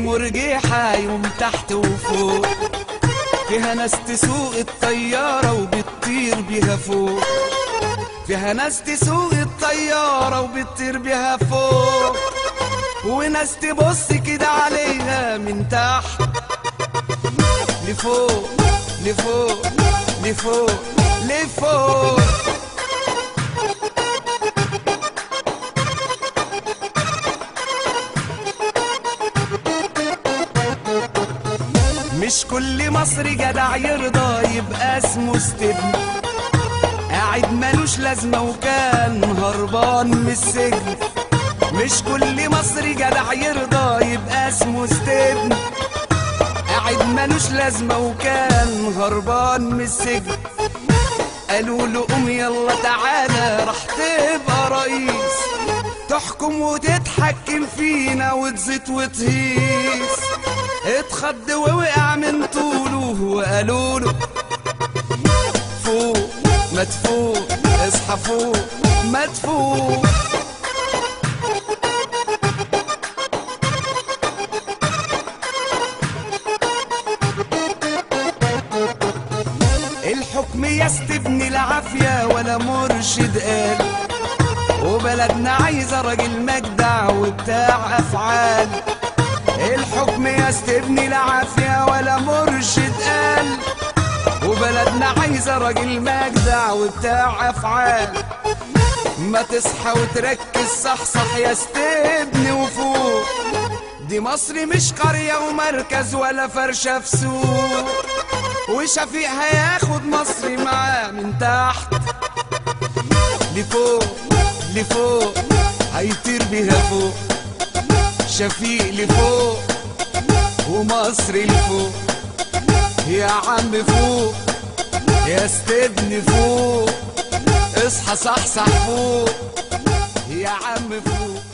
مرجحة يوم تحت وفوق، فيها ناس تسوق الطيارة وبتطير بيها فوق، فيها ناس تسوق الطيارة وبتطير بيها فوق، وناس تبص كده عليها من تحت لفوق لفوق لفوق لفوق. مش كل مصري جدع يرضى يبقى اسمه استبن، قاعد ملوش لازمة وكان هربان من السجن. مش كل مصري جدع يرضى يبقى اسمه استبن، قاعد ملوش لازمة وكان هربان من السجن. قالوا له قوم يلا تعالى راح تبقى رئيس، تحكم وتتحكم فينا وتزيد وتهيس. اتخض ووقع من طوله وقالوا له فوق ما تفوق، اصحى فوق ما تفوق. الحكم يستبني العافية ولا مرشد قال، وبلدنا عايزة راجل مجدع وبتاع أفعال. الحكم يستبني العافية ولا مرشد قال، وبلدنا عايزة راجل مجدع وبتاع أفعال. ما تصحى وتركز صحصح يا استبني وفوق، دي مصر مش قرية ومركز ولا فرشة في سوق، وشفيق هياخد مصر معاه من تحت لفوق لفوق، هيطير بيها فوق. شفيق لفوق ومصر لفوق، يا عم فوق يا استبني فوق، اصحى صحصح فوق يا عم فوق.